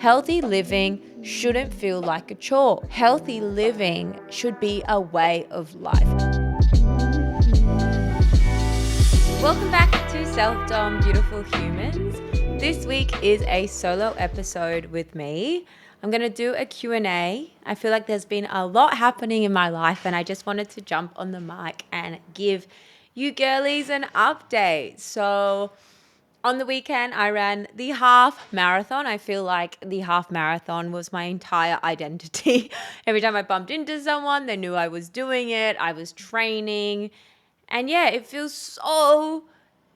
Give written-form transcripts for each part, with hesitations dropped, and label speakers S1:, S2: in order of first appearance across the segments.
S1: Healthy living shouldn't feel like a chore. Healthy living should be a way of life. Welcome back to Self-Dom Beautiful Humans. This week is a solo episode with me. I'm going to do a Q&A. I feel like there's been a lot happening in my life and I just wanted to jump on the mic and give you girlies an update. So on the weekend, I ran the half marathon. I feel like the half marathon was my entire identity. Every time I bumped into someone, they knew I was doing it. I was training. And yeah, it feels so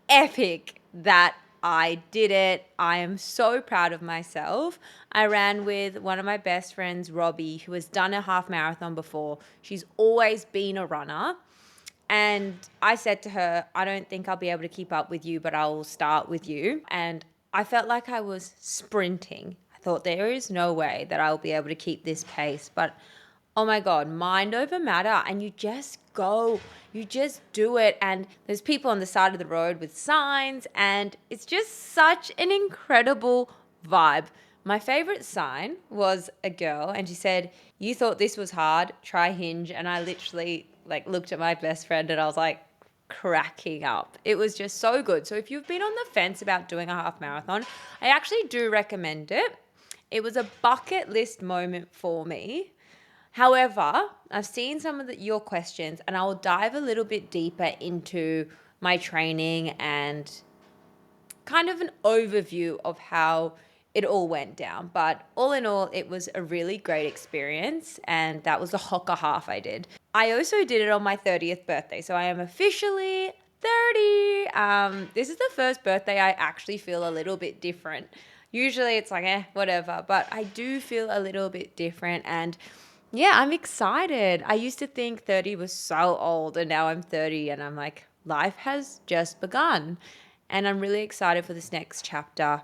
S1: epic that I did it. I am so proud of myself. I ran with one of my best friends, Robbie, who has done a half marathon before. She's always been a runner. And I said to her, I don't think I'll be able to keep up with you, but I will start with you. And I felt like I was sprinting. I thought there is no way that I'll be able to keep this pace. But oh my God, mind over matter. And you just go, you just do it. And there's people on the side of the road with signs. And it's just such an incredible vibe. My favorite sign was a girl and she said, "You thought this was hard, try Hinge." And I literally looked at my best friend and I was like cracking up. It was just so good. So if you've been on the fence about doing a half marathon, I actually do recommend it. It was a bucket list moment for me. However, I've seen some of your questions and I'll dive a little bit deeper into my training and kind of an overview of how it all went down. But all in all, it was a really great experience. And that was the Hoka half I did. I also did it on my 30th birthday. So I am officially 30. This is the first birthday I actually feel a little bit different. Usually it's like, whatever. But I do feel a little bit different. And yeah, I'm excited. I used to think 30 was so old. And now I'm 30 and I'm like, life has just begun. And I'm really excited for this next chapter.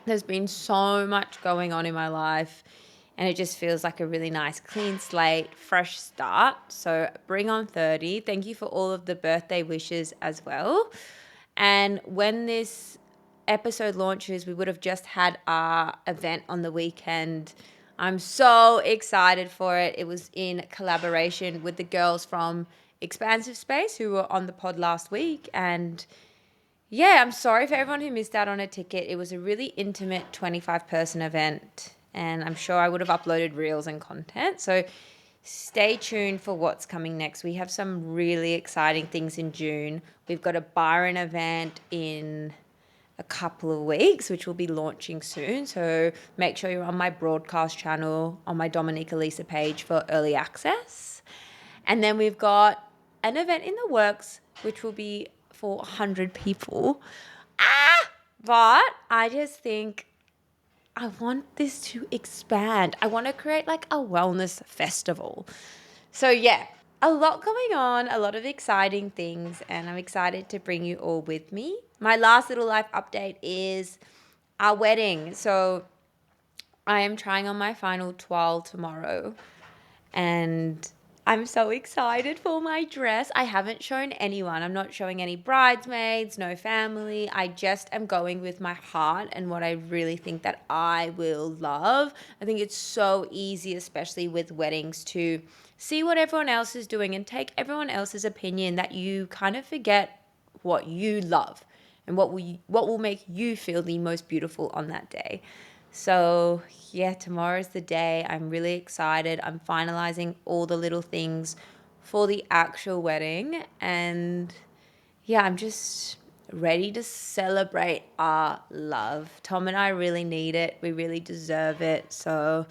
S1: There's been so much going on in my life and it just feels like a really nice clean slate, fresh start. So bring on 30. Thank you for all of the birthday wishes as well. And when this episode launches, we would have just had our event on the weekend. I'm so excited for it. It was in collaboration with the girls from Expansive Space who were on the pod last week. And yeah, I'm sorry for everyone who missed out on a ticket. It was a really intimate 25-person event, and I'm sure I would have uploaded reels and content. So stay tuned for what's coming next. We have some really exciting things in June. We've got a Byron event in a couple of weeks, which will be launching soon. So make sure you're on my broadcast channel, on my Dominique Elisa page for early access. And then we've got an event in the works, which will be for 100 people. But I just think I want this to expand. I want to create like a wellness festival. So yeah, a lot going on, a lot of exciting things, and I'm excited to bring you all with me. My last little life update is our wedding. So I am trying on my final toile tomorrow and I'm so excited for my dress. I haven't shown anyone. I'm not showing any bridesmaids, no family. I just am going with my heart and what I really think that I will love. I think it's so easy, especially with weddings, to see what everyone else is doing and take everyone else's opinion, that you kind of forget what you love and what will make you feel the most beautiful on that day. So yeah, tomorrow's the day. I'm really excited. I'm finalizing all the little things for the actual wedding. And yeah, I'm just ready to celebrate our love. Tom and I really need it. We really deserve it. So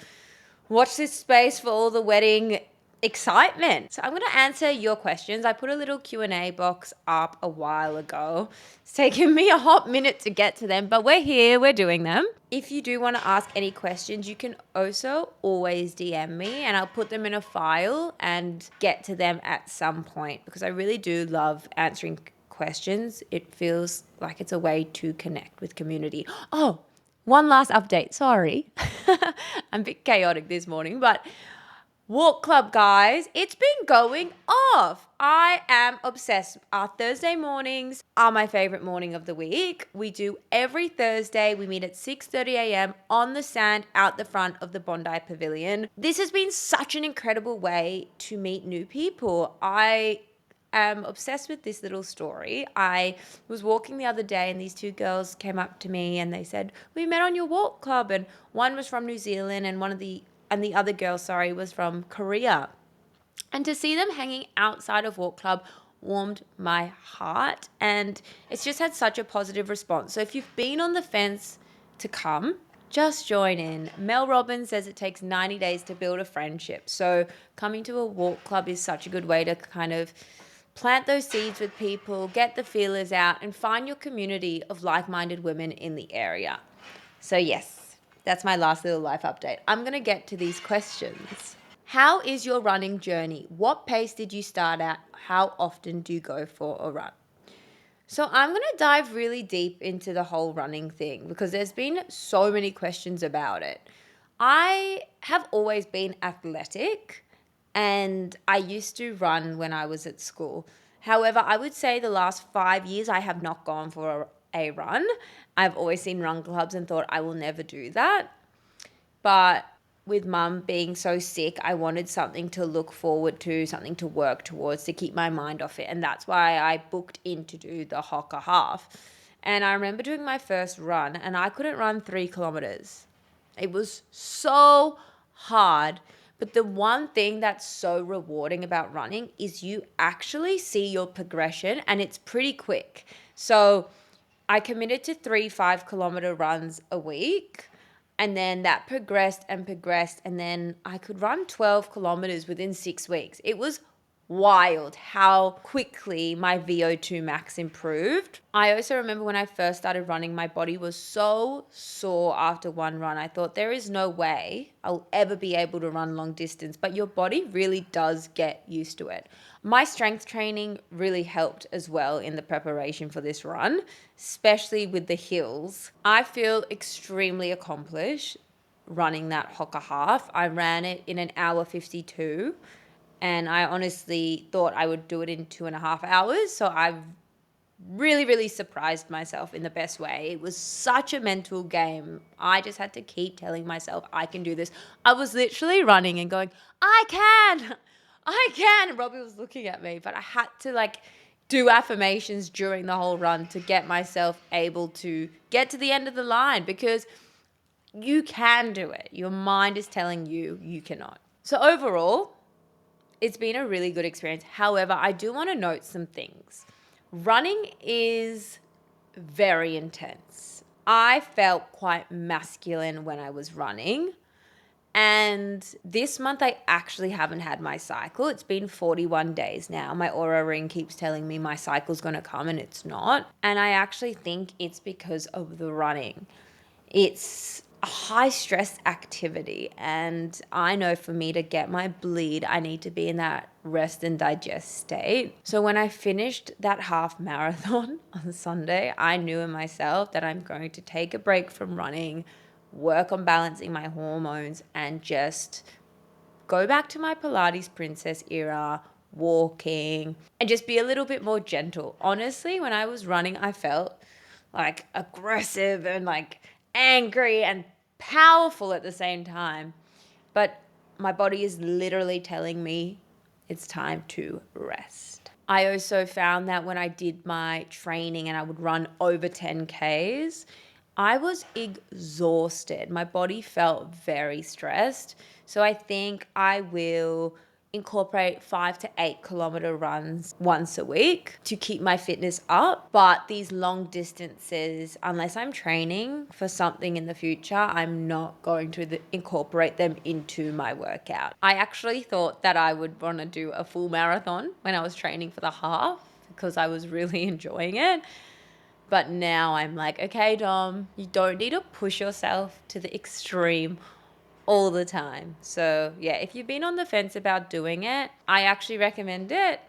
S1: watch this space for all the wedding excitement. So I'm going to answer your questions. I put a little Q&A box up a while ago. It's taken me a hot minute to get to them, but we're here, we're doing them. If you do want to ask any questions, you can also always DM me and I'll put them in a file and get to them at some point, because I really do love answering questions. It feels like it's a way to connect with community. Oh, one last update. Sorry. I'm a bit chaotic this morning, but Walk club, guys, it's been going off. I am obsessed. Our Thursday mornings are my favorite morning of the week. We do every Thursday. We meet at 6:30 a.m. on the sand out the front of the Bondi Pavilion. This has been such an incredible way to meet new people. I am obsessed with this little story. I was walking the other day and these two girls came up to me and they said, "We met on your walk club." And one was from New Zealand and the other girl, sorry, was from Korea. And to see them hanging outside of walk club warmed my heart, and it's just had such a positive response. So if you've been on the fence to come, just join in. Mel Robbins says it takes 90 days to build a friendship. So coming to a walk club is such a good way to kind of plant those seeds with people, get the feelers out, and find your community of like-minded women in the area. So yes, that's my last little life update. I'm going to get to these questions. How is your running journey? What pace did you start at? How often do you go for a run? So I'm going to dive really deep into the whole running thing because there's been so many questions about it. I have always been athletic and I used to run when I was at school. However, I would say the last 5 years I have not gone for a run. I've always seen run clubs and thought I will never do that. But with mum being so sick, I wanted something to look forward to, something to work towards to keep my mind off it. And that's why I booked in to do the Hoka half. And I remember doing my first run and I couldn't run 3 kilometers. It was so hard. But the one thing that's so rewarding about running is you actually see your progression and it's pretty quick. So I committed to 3 5 kilometer runs a week. And then that progressed and progressed. And then I could run 12 kilometers within 6 weeks. It was wild how quickly my VO2 max improved. I also remember when I first started running, my body was so sore after one run. I thought there is no way I'll ever be able to run long distance, but your body really does get used to it. My strength training really helped as well in the preparation for this run, especially with the hills. I feel extremely accomplished running that Hoka half. I ran it in an hour 52. And I honestly thought I would do it in 2.5 hours. So I've really, really surprised myself in the best way. It was such a mental game. I just had to keep telling myself, I can do this. I was literally running and going, I can. And Robbie was looking at me, but I had to do affirmations during the whole run to get myself able to get to the end of the line because you can do it. Your mind is telling you you cannot. So overall, it's been a really good experience. However, I do want to note some things. Running is very intense. I felt quite masculine when I was running. And this month I actually haven't had my cycle. It's been 41 days now. My Aura ring keeps telling me my cycle's going to come and it's not. And I actually think it's because of the running. It's a high stress activity, and I know for me to get my bleed, I need to be in that rest and digest state. So when I finished that half marathon on Sunday, I knew in myself that I'm going to take a break from running, work on balancing my hormones, and just go back to my Pilates princess era, walking, and just be a little bit more gentle. Honestly, when I was running, I felt aggressive and angry and powerful at the same time. But my body is literally telling me it's time to rest. I also found that when I did my training and I would run over 10Ks, I was exhausted. My body felt very stressed. So I think I will incorporate 5 to 8 kilometer runs once a week to keep my fitness up. But these long distances, unless I'm training for something in the future, I'm not going to incorporate them into my workout. I actually thought that I would want to do a full marathon when I was training for the half because I was really enjoying it. But now I'm like, okay, Dom, you don't need to push yourself to the extreme all the time. So yeah, if you've been on the fence about doing it, I actually recommend it.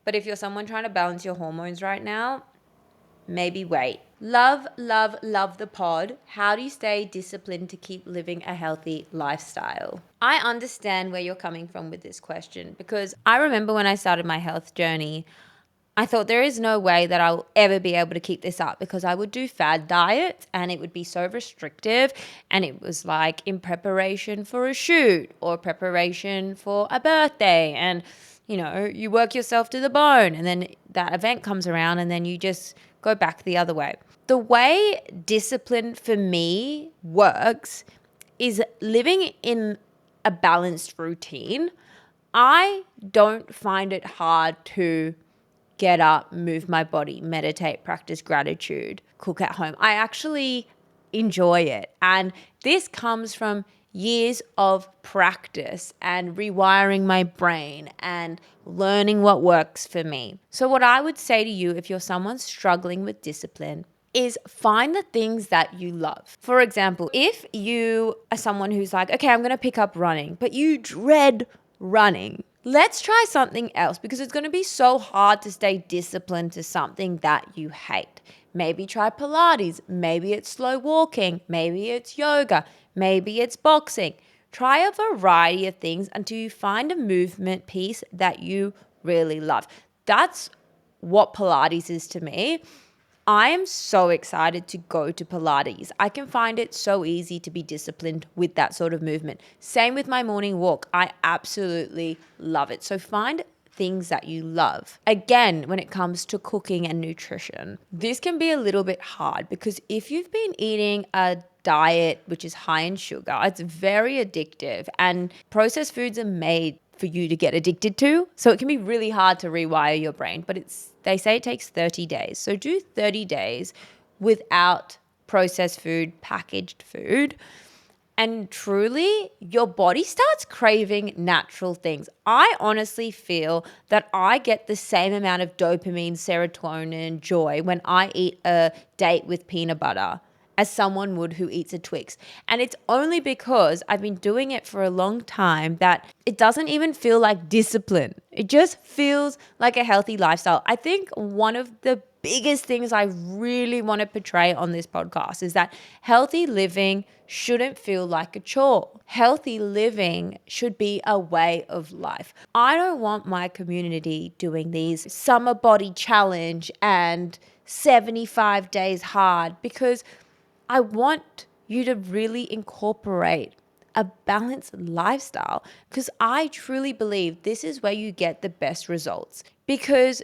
S1: But if you're someone trying to balance your hormones right now, maybe wait Love, love, love the pod. How do you stay disciplined to keep living a healthy lifestyle? I understand where you're coming from with this question because I remember when I started my health journey, I thought there is no way that I'll ever be able to keep this up because I would do fad diets and it would be so restrictive. And it was like in preparation for a shoot or preparation for a birthday. And, you work yourself to the bone and then that event comes around and then you just go back the other way. The way discipline for me works is living in a balanced routine. I don't find it hard to get up, move my body, meditate, practice gratitude, cook at home. I actually enjoy it. And this comes from years of practice and rewiring my brain and learning what works for me. So, what I would say to you if you're someone struggling with discipline is find the things that you love. For example, if you are someone who's like, okay, I'm going to pick up running, but you dread running, let's try something else because it's going to be so hard to stay disciplined to something that you hate. Maybe try Pilates. Maybe it's slow walking. Maybe it's yoga. Maybe it's boxing. Try a variety of things until you find a movement piece that you really love. That's what Pilates is to me. I am so excited to go to Pilates. I can find it so easy to be disciplined with that sort of movement. Same with my morning walk. I absolutely love it. So find things that you love. Again, when it comes to cooking and nutrition, this can be a little bit hard because if you've been eating a diet which is high in sugar, it's very addictive and processed foods are made for you to get addicted to. So it can be really hard to rewire your brain, but they say it takes 30 days. So do 30 days without processed food, packaged food, and truly your body starts craving natural things. I honestly feel that I get the same amount of dopamine, serotonin, joy when I eat a date with peanut butter as someone would who eats a Twix. And it's only because I've been doing it for a long time that it doesn't even feel like discipline. It just feels like a healthy lifestyle. I think one of the biggest things I really want to portray on this podcast is that healthy living shouldn't feel like a chore. Healthy living should be a way of life. I don't want my community doing these summer body challenge and 75 days hard because I want you to really incorporate a balanced lifestyle because I truly believe this is where you get the best results because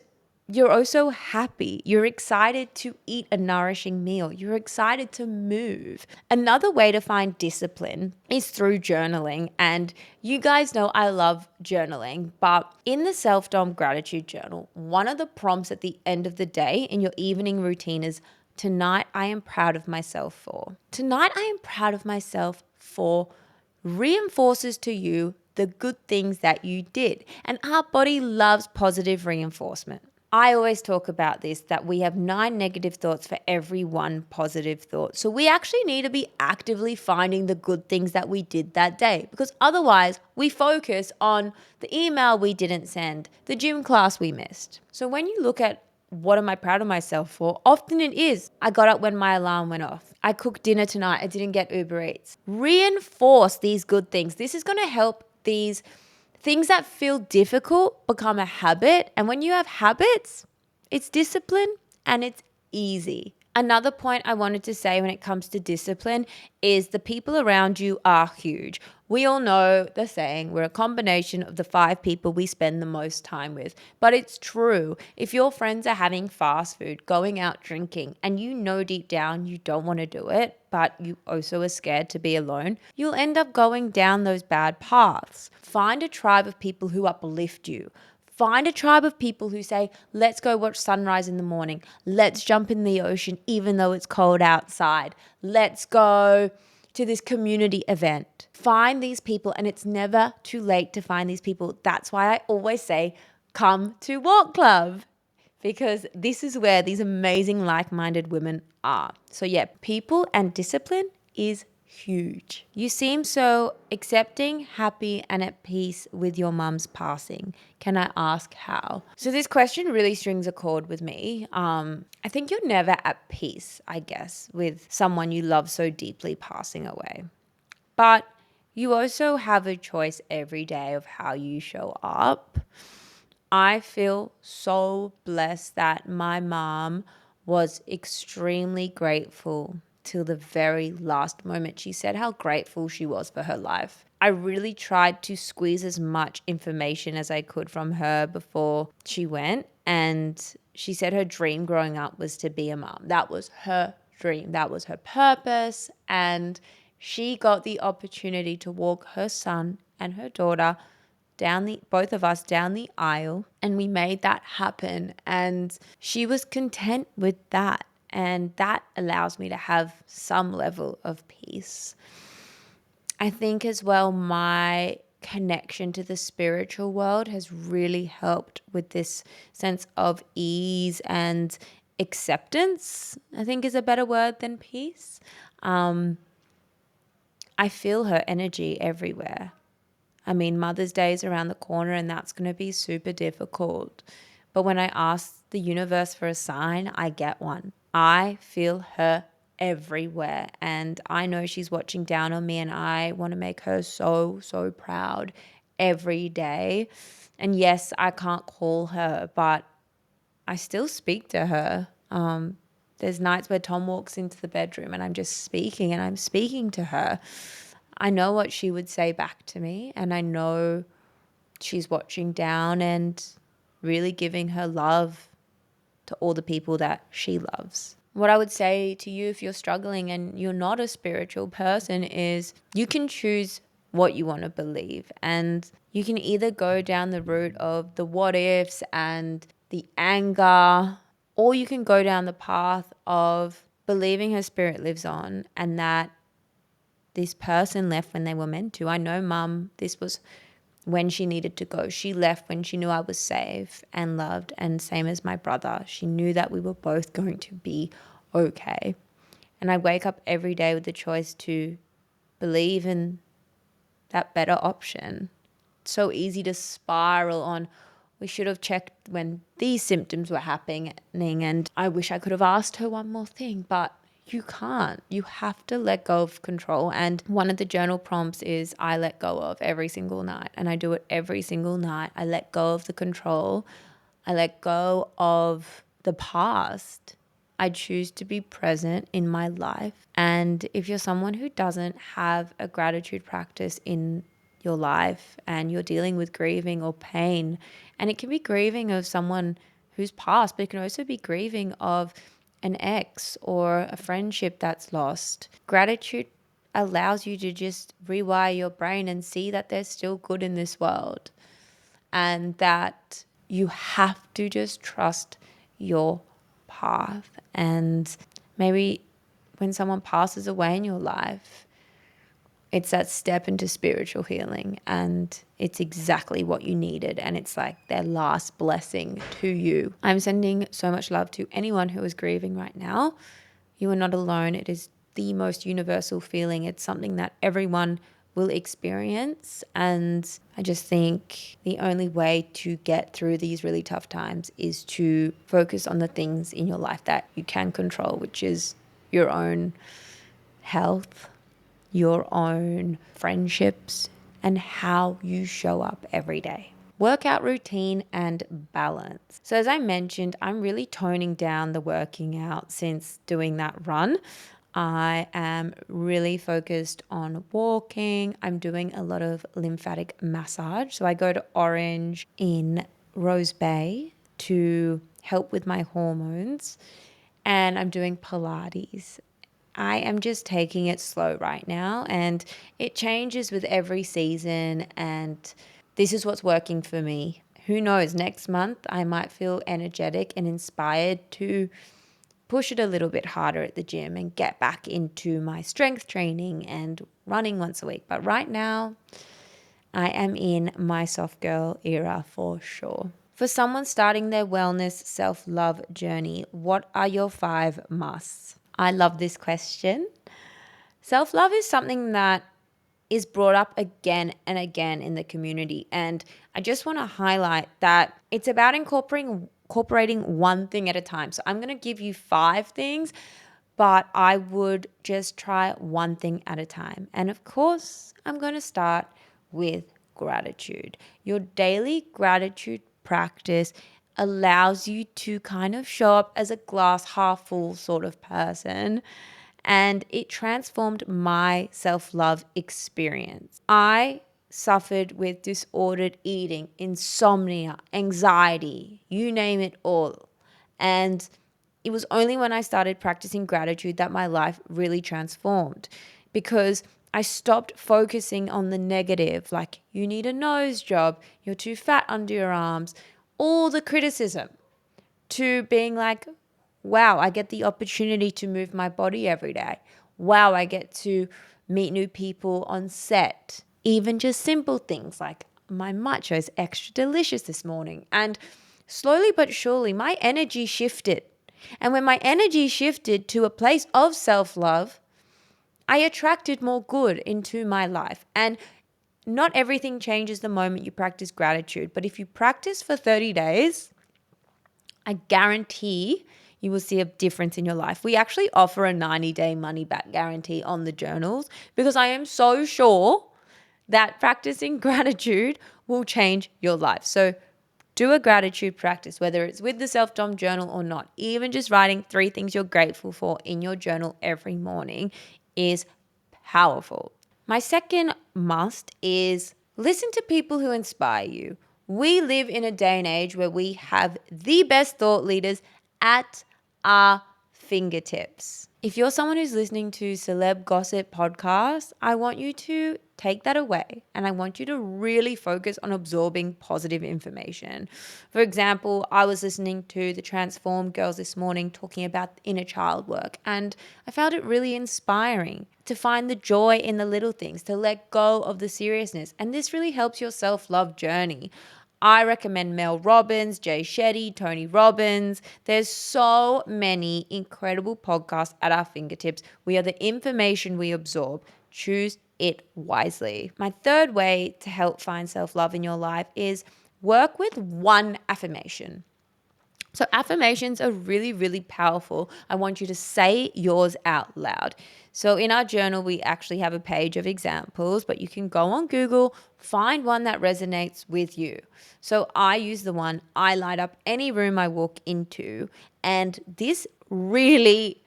S1: you're also happy. You're excited to eat a nourishing meal. You're excited to move. Another way to find discipline is through journaling. And you guys know I love journaling, but in the Self-Dom Gratitude Journal, one of the prompts at the end of the day in your evening routine is tonight I am proud of myself for. Tonight I am proud of myself for reinforces to you the good things that you did. And our body loves positive reinforcement. I always talk about this, that we have 9 negative thoughts for every 1 positive thought. So we actually need to be actively finding the good things that we did that day because otherwise we focus on the email we didn't send, the gym class we missed. So when you look at what am I proud of myself for? Often it is, I got up when my alarm went off. I cooked dinner tonight. I didn't get Uber Eats. Reinforce these good things. This is going to help these things that feel difficult become a habit. And when you have habits, it's discipline and it's easy. Another point I wanted to say when it comes to discipline is the people around you are huge. We all know the saying, we're a combination of the 5 people we spend the most time with. But it's true. If your friends are having fast food, going out drinking, and you know deep down you don't want to do it, but you also are scared to be alone, you'll end up going down those bad paths. Find a tribe of people who uplift you. Find a tribe of people who say, let's go watch sunrise in the morning. Let's jump in the ocean even though it's cold outside. Let's go to this community event. Find these people, and it's never too late to find these people. That's why I always say, come to Walk Club, because this is where these amazing like-minded women are. So yeah, people and discipline is huge. You seem so accepting, happy, and at peace with your mum's passing. Can I ask how? So this question really strings a chord with me. I think you're never at peace, I guess, with someone you love so deeply passing away. But you also have a choice every day of how you show up. I feel so blessed that my mom was extremely grateful till the very last moment. She said how grateful she was for her life. I really tried to squeeze as much information as I could from her before she went. And she said her dream growing up was to be a mom. That was her dream. That was her purpose. And she got the opportunity to walk her son and her daughter both of us down the aisle, and we made that happen. And she was content with that. And that allows me to have some level of peace. I think as well, my connection to the spiritual world has really helped with this sense of ease and acceptance, I think is a better word than peace. I feel her energy everywhere. I mean, Mother's Day is around the corner and that's going to be super difficult. But when I ask the universe for a sign, I get one. I feel her everywhere. And I know she's watching down on me and I want to make her so, so proud every day. And yes, I can't call her, but I still speak to her. There's nights where Tom walks into the bedroom and I'm just speaking and I'm speaking to her. I know what she would say back to me, and I know she's watching down and really giving her love to all the people that she loves. What I would say to you if you're struggling and you're not a spiritual person is you can choose what you want to believe, and you can either go down the route of the what ifs and the anger, or you can go down the path of believing her spirit lives on and that this person left when they were meant to. I know Mum, this was when she needed to go. She left when she knew I was safe and loved, and same as my brother. She knew that we were both going to be okay. And I wake up every day with the choice to believe in that better option. It's so easy to spiral on, we should have checked when these symptoms were happening, and I wish I could have asked her one more thing, but you can't. You have to let go of control. And one of the journal prompts is I let go of every single night. And I do it every single night. I let go of the control. I let go of the past. I choose to be present in my life. And if you're someone who doesn't have a gratitude practice in your life and you're dealing with grieving or pain, and it can be grieving of someone who's passed, but it can also be grieving of an ex or a friendship that's lost. Gratitude allows you to just rewire your brain and see that there's still good in this world, and that you have to just trust your path. And maybe when someone passes away in your life, it's that step into spiritual healing, and it's exactly what you needed, and it's like their last blessing to you. I'm sending so much love to anyone who is grieving right now. You are not alone. It is the most universal feeling. It's something that everyone will experience, and I just think the only way to get through these really tough times is to focus on the things in your life that you can control, which is your own health, your own friendships, and how you show up every day. Workout routine and balance. So as I mentioned, I'm really toning down the working out since doing that run. I am really focused on walking. I'm doing a lot of lymphatic massage. So I go to Orange in Rose Bay to help with my hormones, and I'm doing Pilates. I am just taking it slow right now, and it changes with every season, and this is what's working for me. Who knows, next month I might feel energetic and inspired to push it a little bit harder at the gym and get back into my strength training and running once a week. But right now, I am in my soft girl era for sure. For someone starting their wellness self-love journey, what are your 5 musts? I love this question. Self-love is something that is brought up again and again in the community. And I just want to highlight that it's about incorporating one thing at a time. So I'm going to give you 5 things, but I would just try one thing at a time. And of course, I'm going to start with gratitude. Your daily gratitude practice allows you to kind of show up as a glass half full sort of person, and it transformed my self-love experience. I suffered with disordered eating, insomnia, anxiety, you name it all. And it was only when I started practicing gratitude that my life really transformed, because I stopped focusing on the negative, like you need a nose job, you're too fat under your arms, all the criticism, to being like, wow, I get the opportunity to move my body every day. Wow, I get to meet new people on set. Even just simple things like my matcha is extra delicious this morning. And slowly but surely, my energy shifted. And when my energy shifted to a place of self-love, I attracted more good into my life. And not everything changes the moment you practice gratitude. But if you practice for 30 days, I guarantee you will see a difference in your life. We actually offer a 90-day money back guarantee on the journals, because I am so sure that practicing gratitude will change your life. So do a gratitude practice, whether it's with the Self-Dom journal or not. Even just writing 3 things you're grateful for in your journal every morning is powerful. My second must is listen to people who inspire you. We live in a day and age where we have the best thought leaders at our fingertips. If you're someone who's listening to celeb gossip podcasts, I want you to take that away, and I want you to really focus on absorbing positive information. For example, I was listening to the Transform girls this morning talking about inner child work, and I found it really inspiring to find the joy in the little things, to let go of the seriousness. And this really helps your self-love journey. I recommend Mel Robbins, Jay Shetty, Tony Robbins. There's so many incredible podcasts at our fingertips. We are the information we absorb. Choose it wisely. My third way to help find self-love in your life is work with one affirmation. So affirmations are really, really powerful. I want you to say yours out loud. So in our journal, we actually have a page of examples, but you can go on Google, find one that resonates with you. So I use the one, I light up any room I walk into. And this really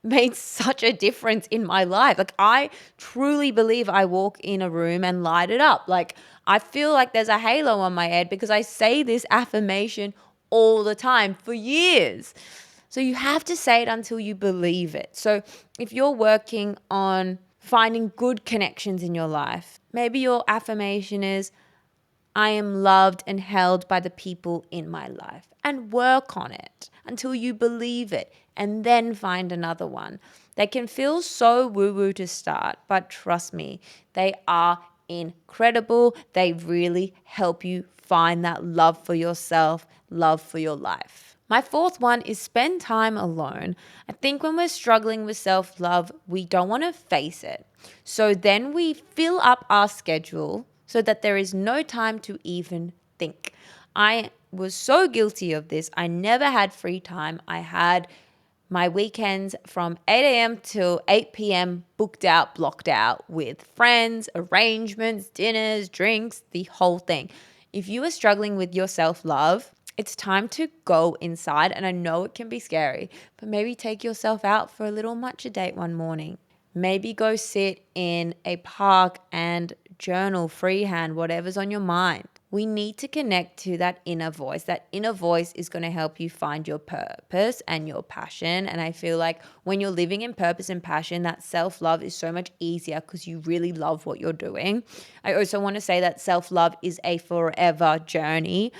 S1: made such a difference in my life. Like, I truly believe I walk in a room and light it up. Like, I feel like there's a halo on my head because I say this affirmation all the time for years. So you have to say it until you believe it. So if you're working on finding good connections in your life, maybe your affirmation is, I am loved and held by the people in my life, and work on it until you believe it, and then find another one. They can feel so woo-woo to start, but trust me, they are incredible. They really help you find that love for yourself, love for your life. My fourth one is spend time alone. I think when we're struggling with self-love, we don't want to face it. So then we fill up our schedule so that there is no time to even think. I was so guilty of this. I never had free time. I had my weekends from 8 a.m. till 8 p.m. booked out, blocked out with friends, arrangements, dinners, drinks, the whole thing. If you are struggling with your self-love, it's time to go inside. And I know it can be scary, but maybe take yourself out for a little matcha date one morning. Maybe go sit in a park and journal, freehand, whatever's on your mind. We need to connect to that inner voice. That inner voice is going to help you find your purpose and your passion. And I feel like when you're living in purpose and passion, that self-love is so much easier because you really love what you're doing. I also want to say that self-love is a forever journey.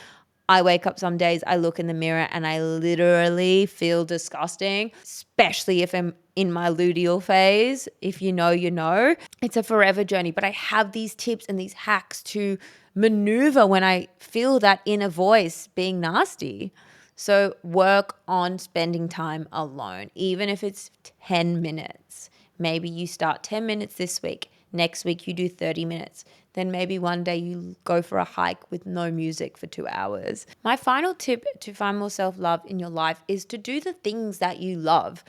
S1: I wake up some days, I look in the mirror and I literally feel disgusting, especially if I'm in my luteal phase. If you know, you know. It's a forever journey, but I have these tips and these hacks to maneuver when I feel that inner voice being nasty. So work on spending time alone, even if it's 10 minutes. Maybe you start 10 minutes this week. Next week you do 30 minutes. Then maybe one day you go for a hike with no music for 2 hours. My final tip to find more self-love in your life is to do the things that you love,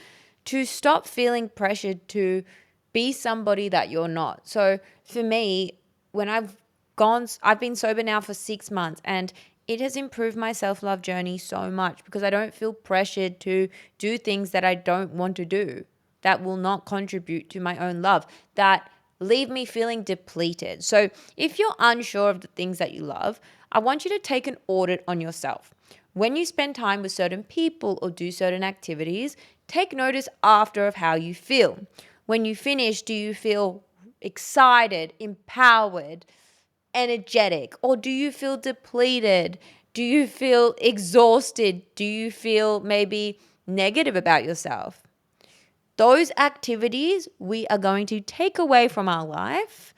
S1: to stop feeling pressured to be somebody that you're not. So for me, when I've been sober now for 6 months, and it has improved my self-love journey so much because I don't feel pressured to do things that I don't want to do, that will not contribute to my own love, that leave me feeling depleted. So if you're unsure of the things that you love, I want you to take an audit on yourself. When you spend time with certain people or do certain activities, take notice after of how you feel. When you finish, do you feel excited, empowered, energetic, or do you feel depleted? Do you feel exhausted? Do you feel maybe negative about yourself? Those activities we are going to take away from our life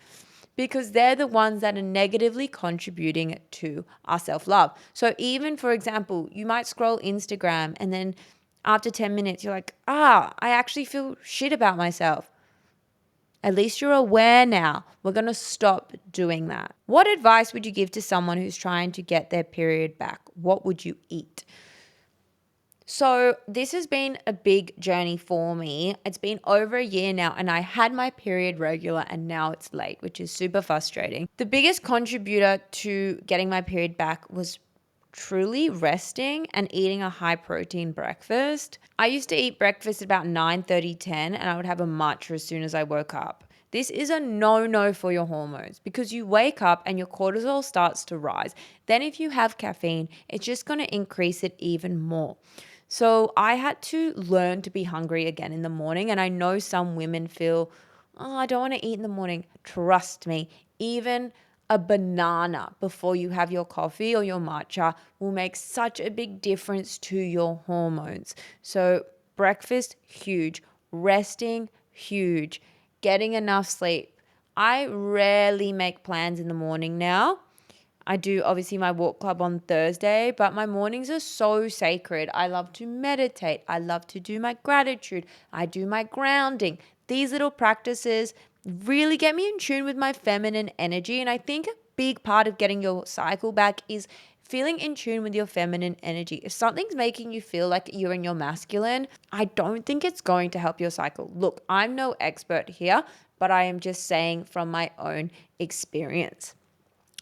S1: because they're the ones that are negatively contributing to our self-love. So even, for example, you might scroll Instagram and then after 10 minutes, you're like, I actually feel shit about myself. At least you're aware now. We're going to stop doing that. What advice would you give to someone who's trying to get their period back? What would you eat? So this has been a big journey for me. It's been over a year now, and I had my period regular and now it's late, which is super frustrating. The biggest contributor to getting my period back was truly resting and eating a high protein breakfast. I used to eat breakfast at about 9:30, 10, and I would have a matcha as soon as I woke up. This is a no-no for your hormones because you wake up and your cortisol starts to rise. Then if you have caffeine, it's just going to increase it even more. So I had to learn to be hungry again in the morning. And I know some women feel, I don't want to eat in the morning. Trust me, even a banana before you have your coffee or your matcha will make such a big difference to your hormones. So breakfast, huge. Resting, huge. Getting enough sleep. I rarely make plans in the morning now. I do obviously my walk club on Thursday, but my mornings are so sacred. I love to meditate. I love to do my gratitude. I do my grounding. These little practices really get me in tune with my feminine energy. And I think a big part of getting your cycle back is feeling in tune with your feminine energy. If something's making you feel like you're in your masculine, I don't think it's going to help your cycle. Look, I'm no expert here, but I am just saying from my own experience.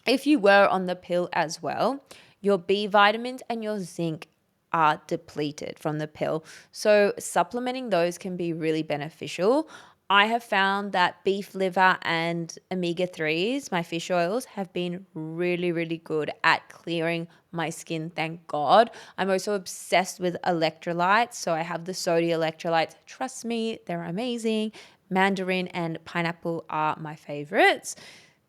S1: If you were on the pill as well, your B vitamins and your zinc are depleted from the pill. So supplementing those can be really beneficial. I have found that beef liver and omega-3s, my fish oils, have been really, really good at clearing my skin, thank God. I'm also obsessed with electrolytes. So I have the sodium electrolytes. Trust me, they're amazing. Mandarin and pineapple are my favorites.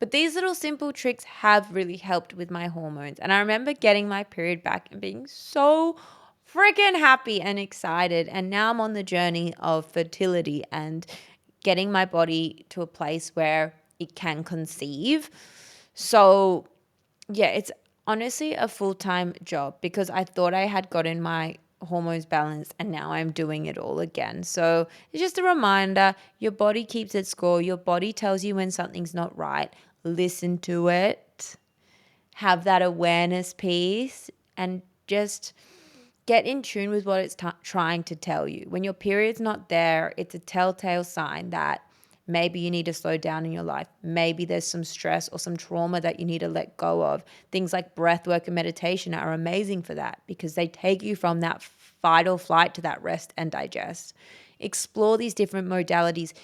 S1: But these little simple tricks have really helped with my hormones. And I remember getting my period back and being so freaking happy and excited. And now I'm on the journey of fertility and getting my body to a place where it can conceive. So, yeah, it's honestly a full-time job because I thought I had gotten my hormones balanced and now I'm doing it all again. So it's just a reminder, your body keeps its score. Your body tells you when something's not right. Listen to it. Have that awareness piece and just get in tune with what it's trying to tell you. When your period's not there, it's a telltale sign that maybe you need to slow down in your life. Maybe there's some stress or some trauma that you need to let go of. Things like breath work and meditation are amazing for that because they take you from that fight or flight to that rest and digest. Explore these different modalities.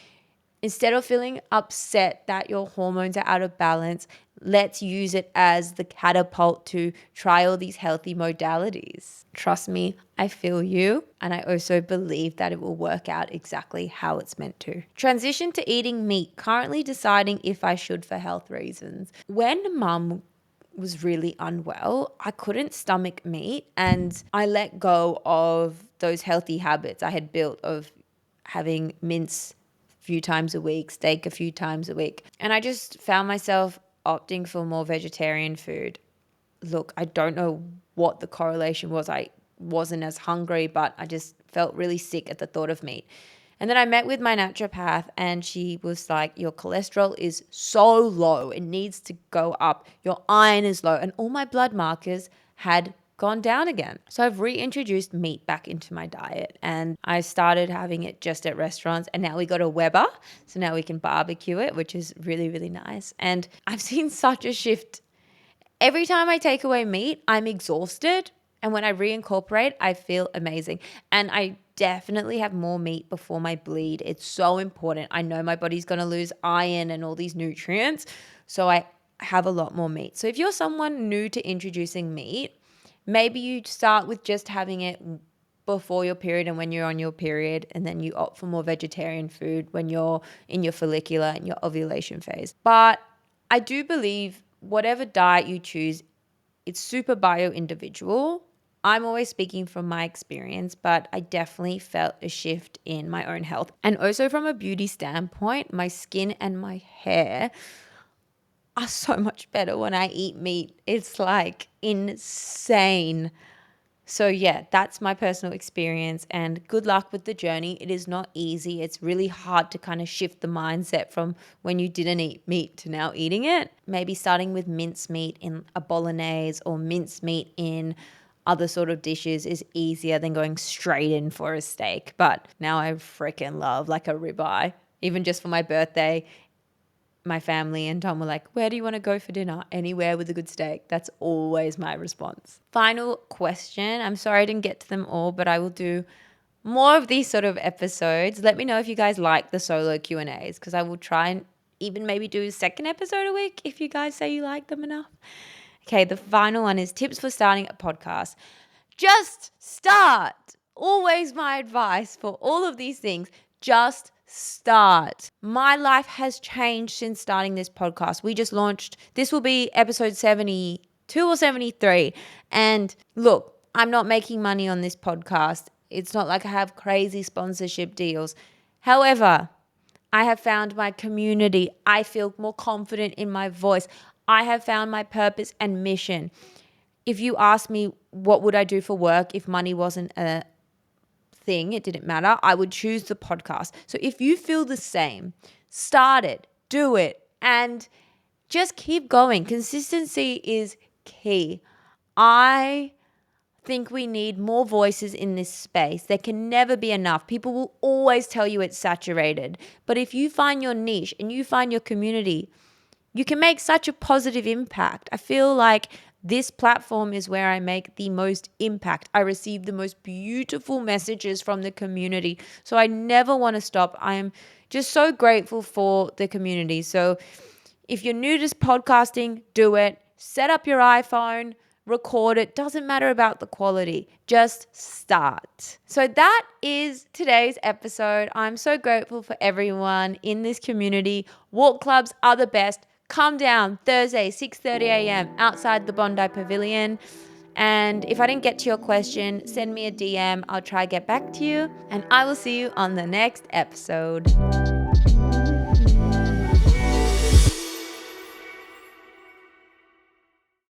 S1: Instead of feeling upset that your hormones are out of balance, let's use it as the catapult to try all these healthy modalities. Trust me, I feel you, and I also believe that it will work out exactly how it's meant to. Transition to eating meat, currently deciding if I should for health reasons. When mum was really unwell, I couldn't stomach meat, and I let go of those healthy habits I had built of having mince few times a week, steak a few times a week. And I just found myself opting for more vegetarian food. Look, I don't know what the correlation was. I wasn't as hungry, but I just felt really sick at the thought of meat. And then I met with my naturopath and she was like, your cholesterol is so low. It needs to go up. Your iron is low. And all my blood markers had gone down again. So I've reintroduced meat back into my diet and I started having it just at restaurants, and now we got a Weber. So now we can barbecue it, which is really, really nice. And I've seen such a shift. Every time I take away meat, I'm exhausted. And when I reincorporate, I feel amazing. And I definitely have more meat before my bleed. It's so important. I know my body's going to lose iron and all these nutrients. So I have a lot more meat. So if you're someone new to introducing meat, maybe you start with just having it before your period and when you're on your period, and then you opt for more vegetarian food when you're in your follicular and your ovulation phase. But I do believe whatever diet you choose, it's super bio individual. I'm always speaking from my experience, but I definitely felt a shift in my own health. And also from a beauty standpoint, my skin and my hair are so much better when I eat meat. It's like insane. So yeah, that's my personal experience, and good luck with the journey. It is not easy. It's really hard to kind of shift the mindset from when you didn't eat meat to now eating it. Maybe starting with mincemeat in a bolognese or mincemeat in other sort of dishes is easier than going straight in for a steak. But now I freaking love like a ribeye. Even just for my birthday, my family and Tom were like, where do you want to go for dinner? Anywhere with a good steak. That's always my response. Final question. I'm sorry I didn't get to them all, but I will do more of these sort of episodes. Let me know if you guys like the solo Q&As, because I will try and even maybe do a second episode a week if you guys say you like them enough. Okay, the final one is tips for starting a podcast. Just start. Always my advice for all of these things. Just start. My life has changed since starting this podcast. We just launched, this will be episode 72 or 73. And look, I'm not making money on this podcast. It's not like I have crazy sponsorship deals. However, I have found my community. I feel more confident in my voice. I have found my purpose and mission. If you ask me what would I do for work if money wasn't a thing, it didn't matter, I would choose the podcast. So if you feel the same, start it, do it, and just keep going. Consistency is key. I think we need more voices in this space. There can never be enough. People will always tell you it's saturated. But if you find your niche and you find your community, you can make such a positive impact. I feel like this platform is where I make the most impact. I receive the most beautiful messages from the community. So I never want to stop. I am just so grateful for the community. So if you're new to podcasting, do it. Set up your iPhone, record it. Doesn't matter about the quality. Just start. So that is today's episode. I'm so grateful for everyone in this community. Walk clubs are the best. Come down Thursday, 6:30 a.m. outside the Bondi Pavilion. And if I didn't get to your question, send me a DM. I'll try to get back to you. And I will see you on the next episode.